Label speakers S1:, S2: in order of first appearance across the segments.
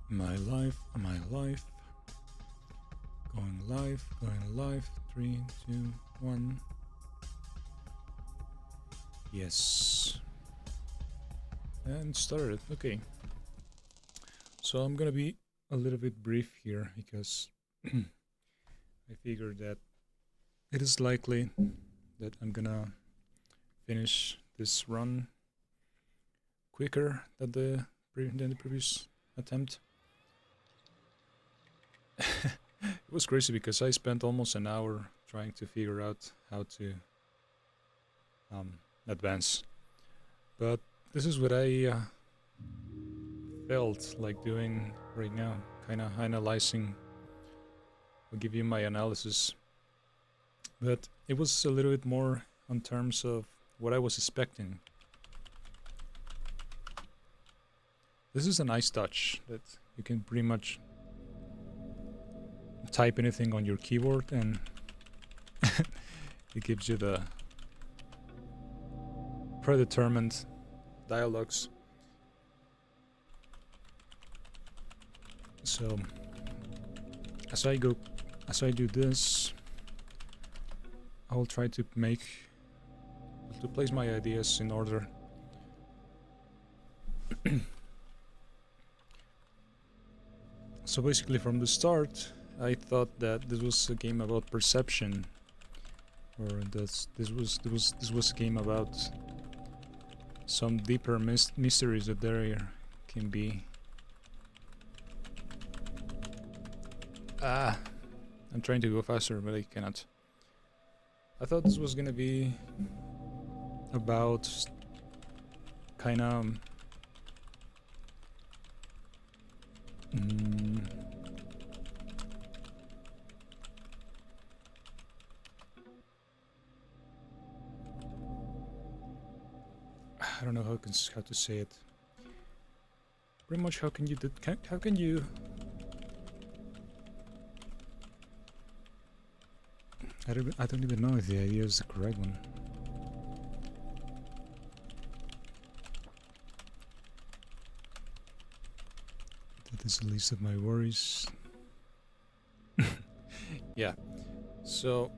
S1: My life, my life. Going live, going live. 3, 2, 1. Yes. And started. Okay. So I'm gonna be a little bit brief here because I figured that it is likely that I'm gonna finish this run quicker than the previous attempt. It was crazy because I spent almost an hour trying to figure out how to advance, but this is what I felt like doing right now, kind of analyzing. I'll give you my analysis, but it was a little bit more on terms of what I was expecting. This is a nice touch that you can pretty much type anything on your keyboard and it gives you the predetermined dialogues. So as I do this, I will try to place my ideas in order. So basically from the start I thought that this was a game about perception, or this was a game about some deeper mysteries that there can be. I'm trying to go faster, but I cannot. I thought this was gonna be about kind of I don't know how to say it. Pretty much, how can you I don't even know if the idea is the correct one. That is the least of my worries. Yeah. So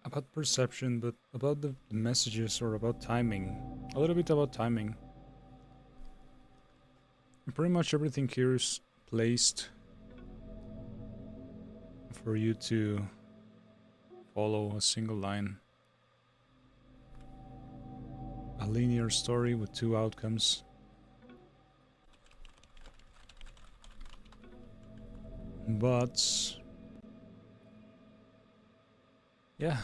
S1: about perception, but about the messages, or about timing. A little bit about timing. And pretty much everything here is placed for you to follow a single line. A linear story with 2 outcomes. But yeah,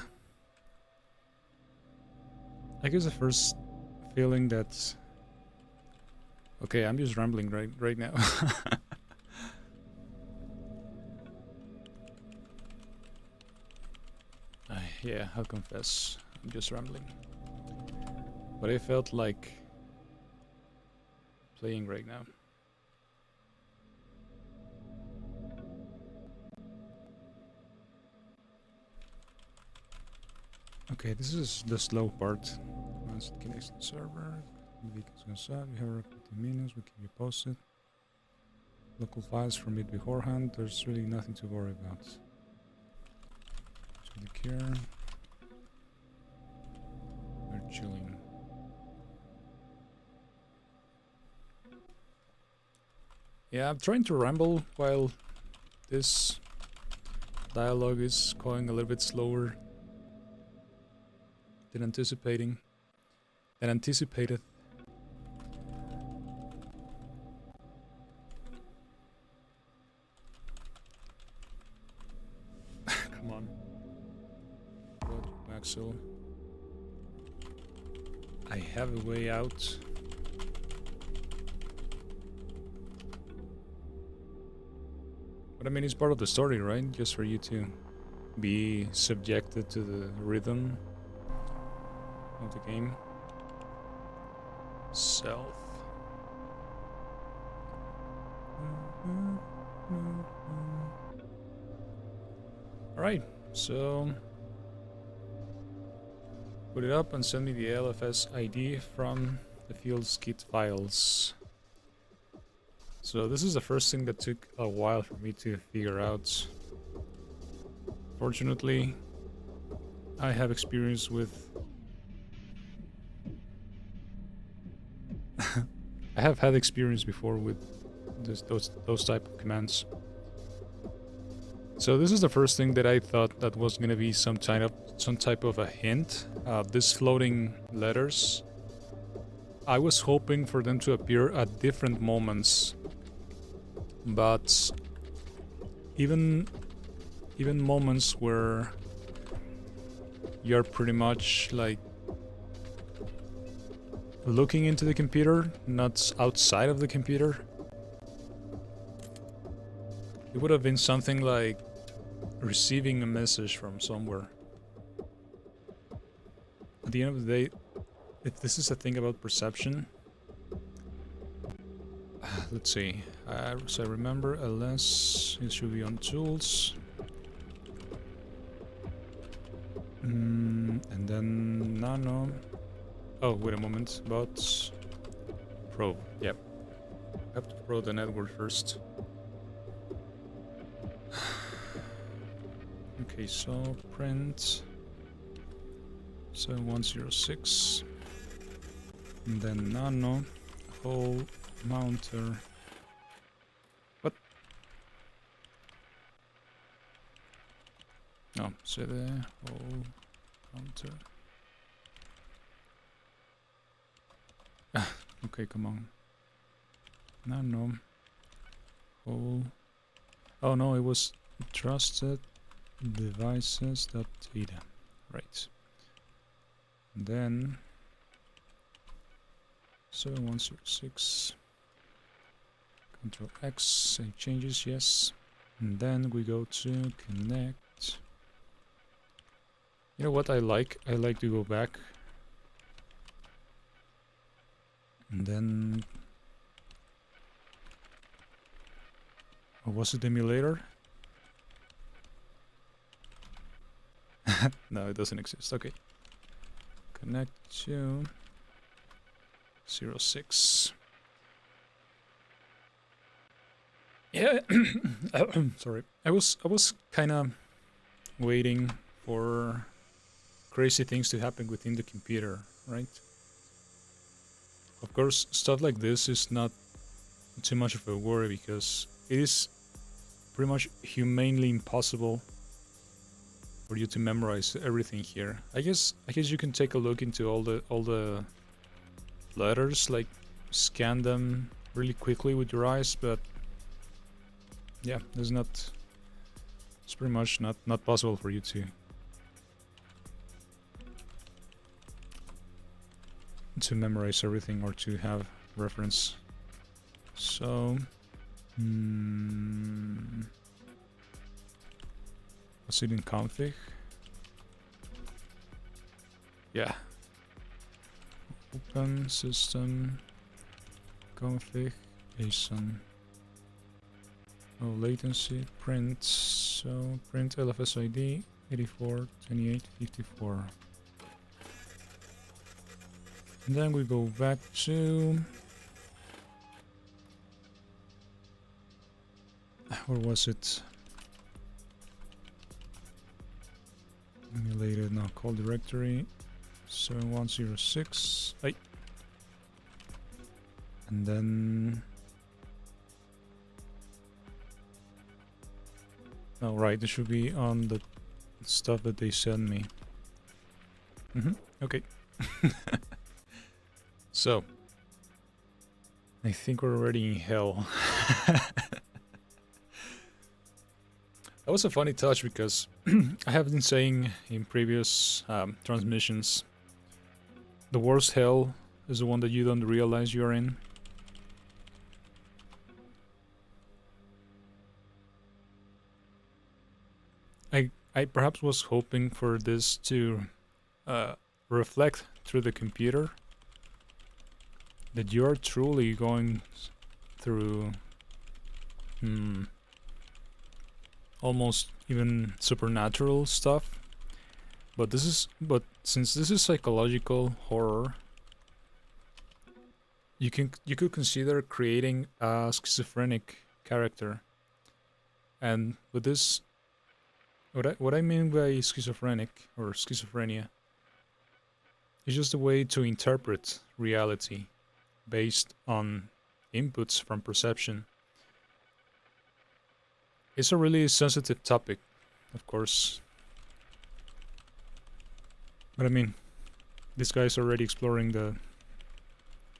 S1: I guess the first feeling that, okay, I'm just rambling right now. Yeah, I'll confess, I'm just rambling. But I felt like playing right now. Okay, this is the slow part. Once it connects to the server, the weekend's gonna start. We have 15 minutes, we keep you posted. Local files from it beforehand, there's really nothing to worry about. So the care. We're chilling. Yeah, I'm trying to ramble while this dialogue is going a little bit slower than anticipated. Come on. Roger, Maxwell. I have a way out. But I mean, it's part of the story, right? Just for you to be subjected to the rhythm of the game. Self. Alright, so put it up and send me the LFS ID from the field skit files. So this is the first thing that took a while for me to figure out. Fortunately, I have experience with... I have had experience before with those type of commands. So this is the first thing that I thought that was gonna be some type of a hint. These floating letters, I was hoping for them to appear at different moments, but even moments where you're pretty much like looking into the computer, not outside of the computer. It would have been something like receiving a message from somewhere. At the end of the day, if this is a thing about perception, let's see. So I remember ls, it should be on tools. And then nano. Oh, wait a moment. But probe. Yep. I have to probe the network first. Okay, so print 7106. And then nano whole mounter. What? No, so the whole mounter. Okay, come on. Nano whole. Oh no, it was trusted devices.data. Right. And then 7106. Control X, save changes, yes. And then we go to connect. You know what I like? I like to go back. And then... Oh, was it emulator? No, it doesn't exist. Okay. Connect to 06. Yeah, sorry. I was kind of waiting for crazy things to happen within the computer, right? Of course, stuff like this is not too much of a worry because it is pretty much humanly impossible for you to memorize everything here. I guess you can take a look into all the letters, like scan them really quickly with your eyes, but yeah, it's pretty much not possible for you to memorize everything or to have reference. So was it in config? Yeah. Open system config JSON. Oh, latency print. So print LFSID 842854. And then we go back to... Where was it? Emulated, now call directory 7106. Hey. And then... Oh, right, it should be on the stuff that they send me. Okay. So, I think we're already in hell. That was a funny touch because I have been saying in previous transmissions, the worst hell is the one that you don't realize you're in. I perhaps was hoping for this to reflect through the computer that you are truly going through almost even supernatural stuff, but since this is psychological horror, you could consider creating a schizophrenic character. And with this, what I mean by schizophrenic or schizophrenia is just a way to interpret reality based on inputs from perception. It's a really sensitive topic, of course. But I mean, this guy's already exploring the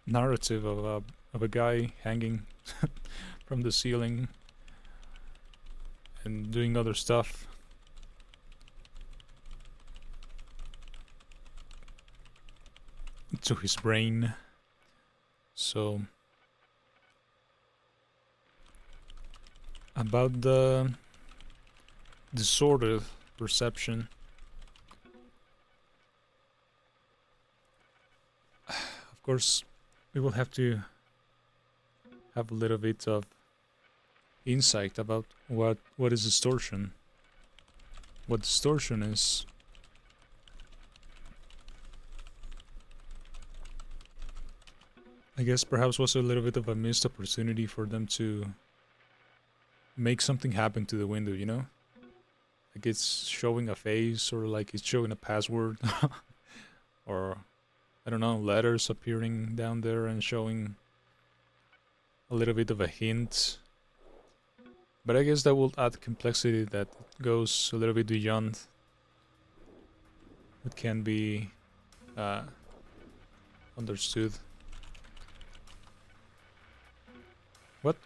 S1: narrative of a guy hanging from the ceiling and doing other stuff. To his brain. So about the disordered perception, of course we will have to have a little bit of insight about what is distortion, what distortion is. I guess perhaps was a little bit of a missed opportunity for them to make something happen to the window, you know? Like it's showing a face, or like it's showing a password, or I don't know, letters appearing down there and showing a little bit of a hint. But I guess that will add complexity that goes a little bit beyond what can be understood. What?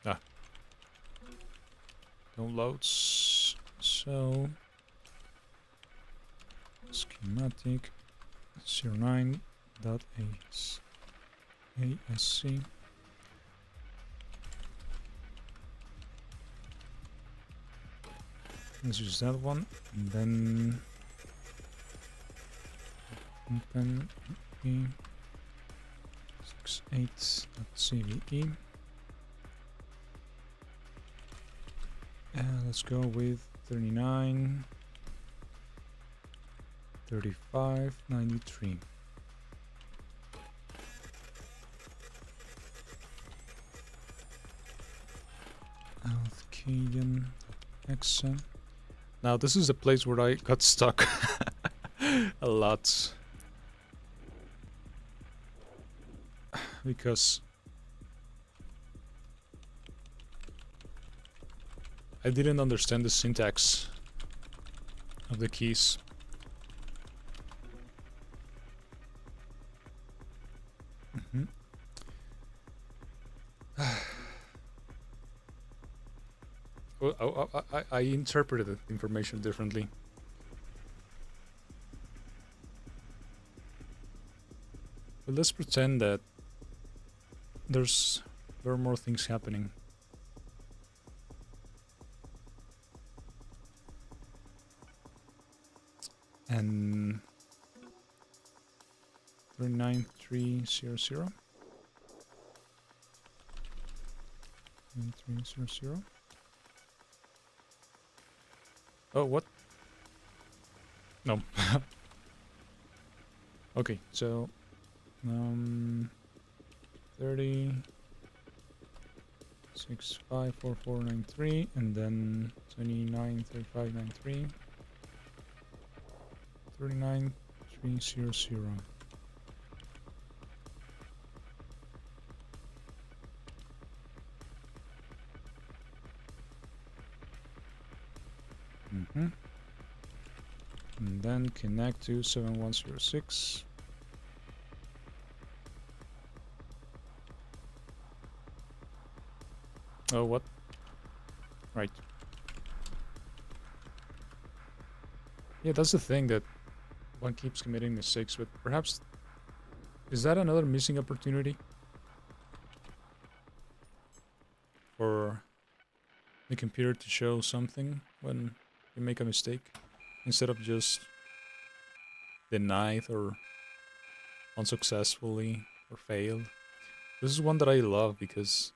S1: Ah. Downloads. So schematic 09.asc. Let's use that one, and then open e68.cve. Let's go with 39, 35, 93. Alkadian.exe. Now this is a place where I got stuck a lot, because I didn't understand the syntax of the keys. Well, I interpreted the information differently. But let's pretend that there are more things happening. And 39300. 9300. Oh, what? No. Okay, so 30 654493, and then 29 35 93 39300. And then connect to 7106. Oh, what? Right. Yeah, that's the thing, that one keeps committing mistakes, but perhaps is that another missing opportunity for the computer to show something when you make a mistake, instead of just denied or unsuccessfully or failed? This is one that I love because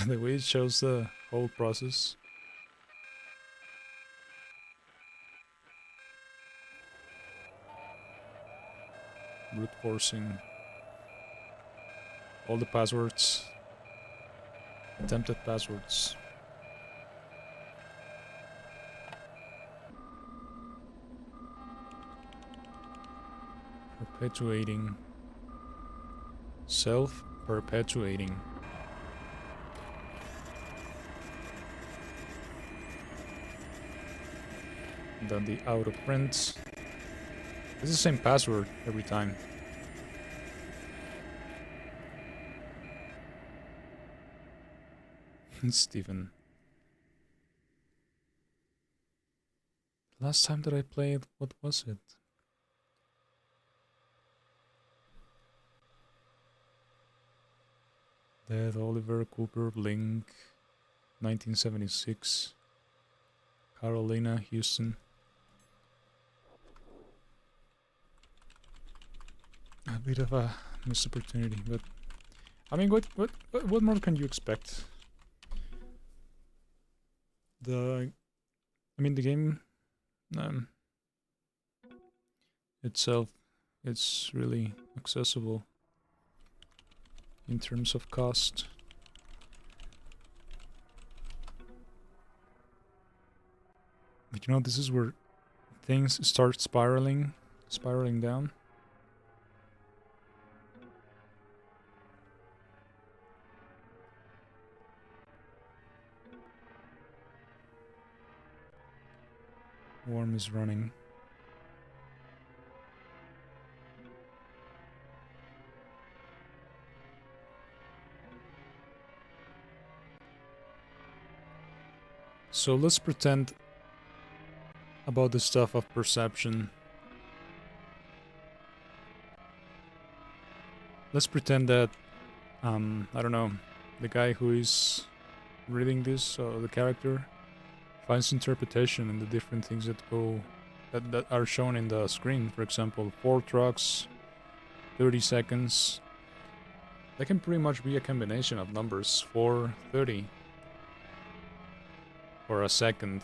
S1: the way it shows the whole process. Brute forcing All the passwords. Attempted passwords. Perpetuating. Self-perpetuating. Then the auto print. It's the same password every time. Steven. Last time that I played, what was it? Dead Oliver Cooper Blink 1976 Carolina Houston. A bit of a missed opportunity, but I mean, what more can you expect? The game itself, it's really accessible in terms of cost. But you know, this is where things start spiraling down. Worm is running. So let's pretend about the stuff of perception. Let's pretend that, I don't know, the guy who is reading this, the character, finds interpretation in the different things that are shown in the screen. For example, 4 trucks, 30 seconds. That can pretty much be a combination of numbers, 4, 30. Or a second,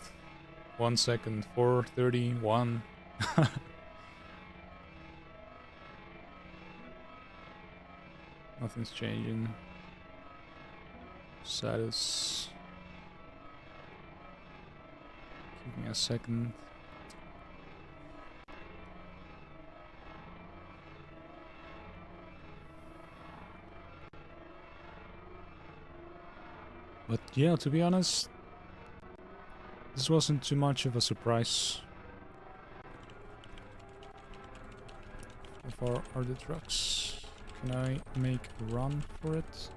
S1: 1 second, 4, 30, 1. Nothing's changing. Status. Give me a second. But yeah, to be honest, this wasn't too much of a surprise. How far are the trucks? Can I make a run for it?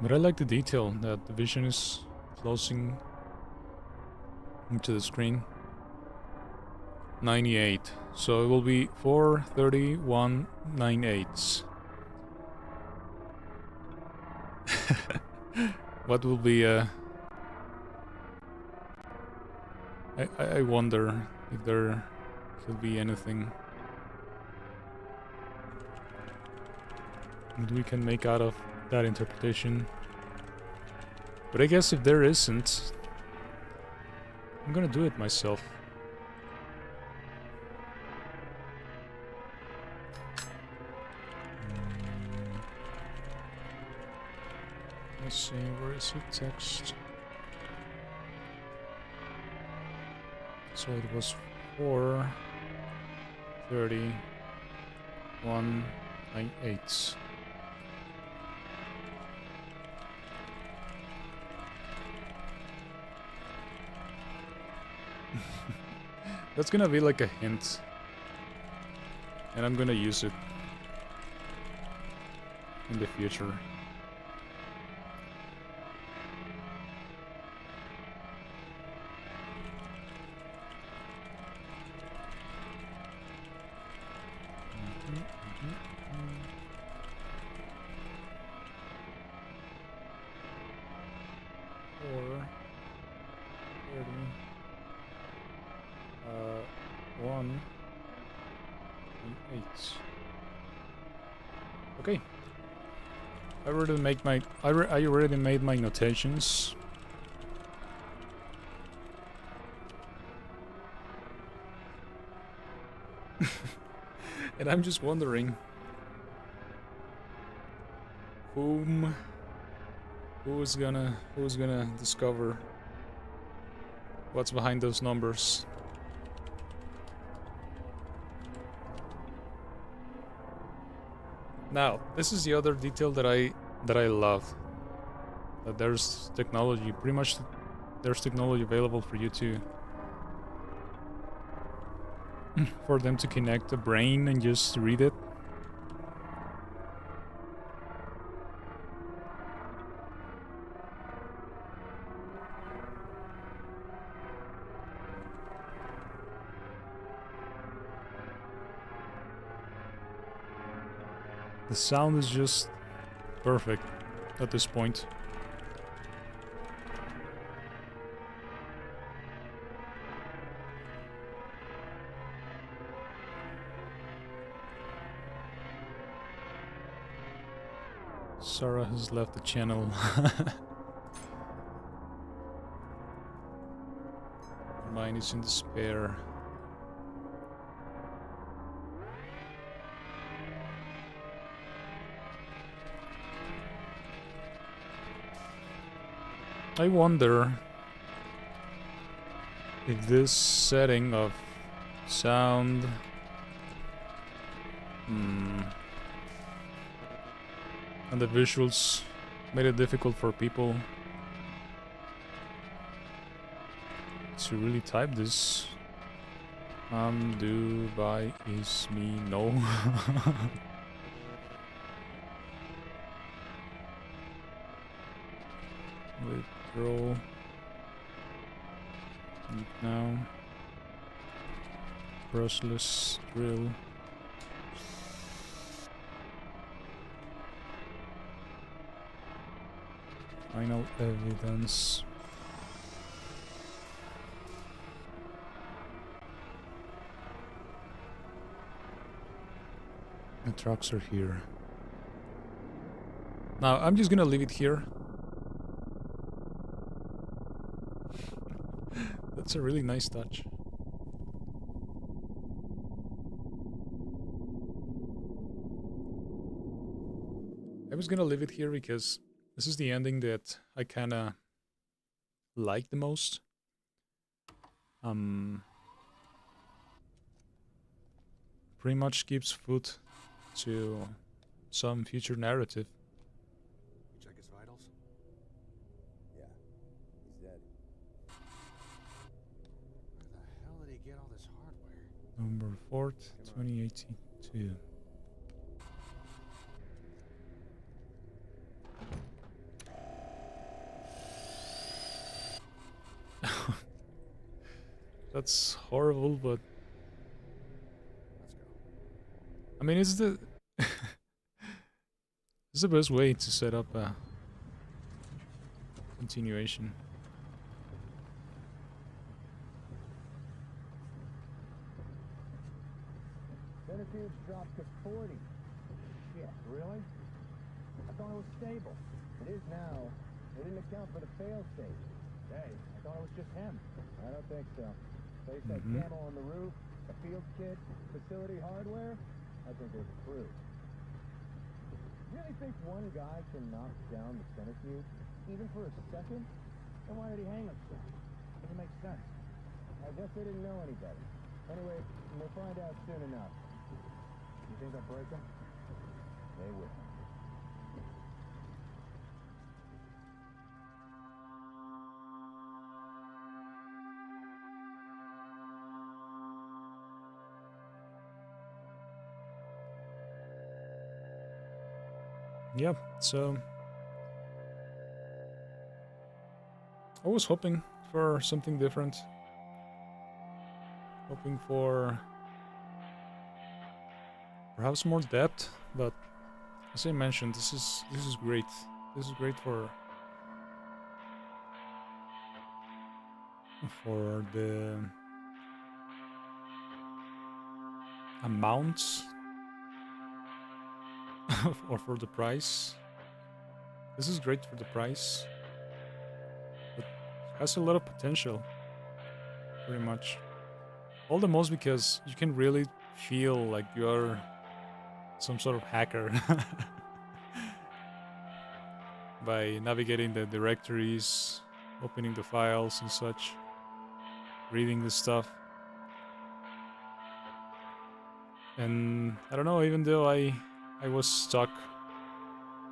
S1: But I like the detail that the vision is closing into the screen. 98. So it will be 431 98. What will be I wonder if there could be anything that we can make out of that interpretation. But I guess if there isn't, I'm gonna do it myself. Let's see, where is it? Text. So it was 431 98. That's gonna be like a hint, and I'm gonna use it in the future. Okay. I already made my notations. And I'm just wondering who's gonna discover what's behind those numbers. Now, this is the other detail that I love. That there's technology, pretty much there's technology available for you to for them to connect the brain and just read it. The sound is just perfect at this point. Sarah has left the channel. Mine is in despair. I wonder if this setting of sound and the visuals made it difficult for people to really type this. Dubai is me, no. Withdraw. Eat now. Brushless drill. Final evidence. The trucks are here. Now, I'm just gonna leave it here. That's a really nice touch. I was gonna leave it here because this is the ending that I kinda like the most. Pretty much gives food to some future narrative.
S2: You check his vitals?
S3: Yeah, he's dead.
S2: Where the hell did he get all this hardware?
S1: November 4th, 2082. That's horrible, but
S2: Let's go.
S1: I mean, it's the it's the best way to set up a continuation.
S3: Centrifuge dropped to 40. Shit, really? I thought it was stable. It is now. They didn't account for the fail-safe. Hey, I thought it was just him. I don't think so. Place that camo on the roof, a field kit, facility hardware. I think there's a crew. You really think one guy can knock down the centrifuge? Even for a second? Then why did he hang himself? Doesn't make sense. I guess they didn't know any better. Anyway, we'll find out soon enough. You think they'll break him? They will.
S1: Yeah, so I was hoping for something different. Hoping for perhaps more depth, but as I mentioned, this is great. This is great for the amounts or for the price. This is great for the price, but has a lot of potential, pretty much. All the most because you can really feel like you're some sort of hacker by navigating the directories, opening the files and such, reading the stuff. And I don't know, even though I was stuck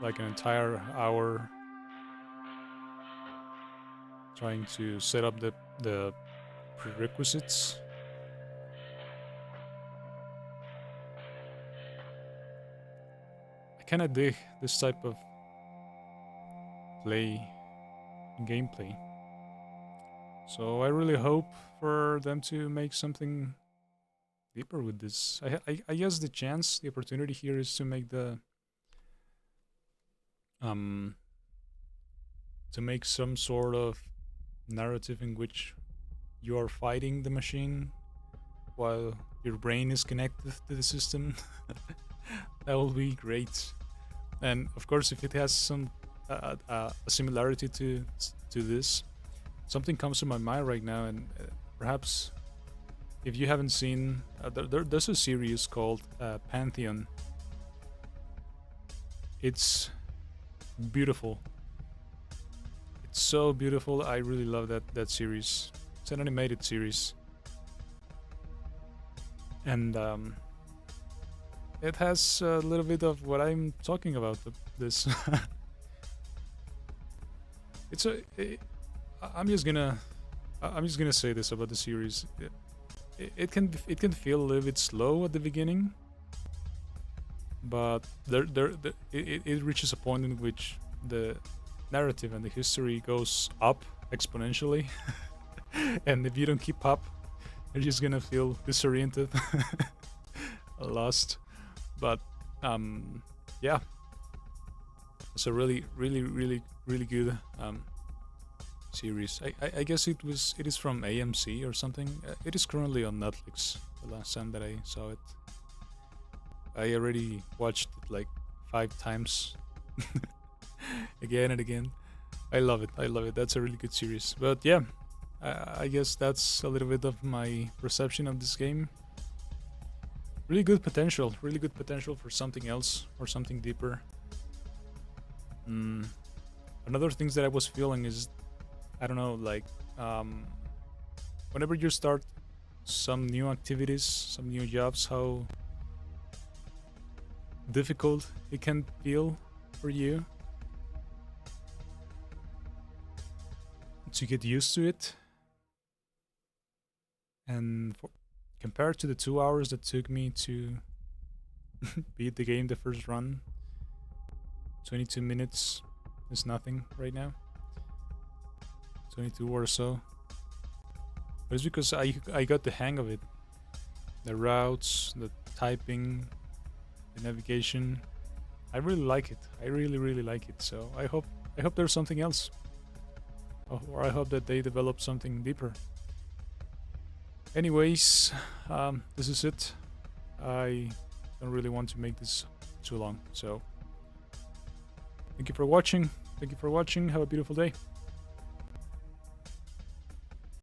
S1: like an entire hour trying to set up the prerequisites. I kind of dig this type of gameplay. So I really hope for them to make something deeper with this. I guess the opportunity here is to make to make some sort of narrative in which you are fighting the machine while your brain is connected to the system. That will be great. And of course, if it has some a similarity to this, something comes to my mind right now, and perhaps if you haven't seen, there's a series called Pantheon. It's beautiful. It's so beautiful. I really love that series. It's an animated series, and it has a little bit of what I'm talking about. This. It's a. I'm just gonna say this about the series. It can feel a little bit slow at the beginning, but it reaches a point in which the narrative and the history goes up exponentially, and if you don't keep up, you're just gonna feel disoriented, lost. But yeah, it's a really good series. I guess it is from AMC or something. It is currently on Netflix. The last time that I saw it, I already watched it like 5 times, again and again. I love it. That's a really good series. But yeah, I guess that's a little bit of my perception of this game. Really good potential for something else or something deeper. Another things that I was feeling is, I don't know, like whenever you start some new activities, some new jobs, how difficult it can feel for you to get used to it. And compared to the 2 hours that took me to beat the game the first run, 22 minutes is nothing right now. 22 or so. But it's because I got the hang of it. The routes, the typing, the navigation. I really like it. I really like it. So I hope there's something else. Or I hope that they develop something deeper. Anyways, this is it. I don't really want to make this too long. So thank you for watching. Have a beautiful day.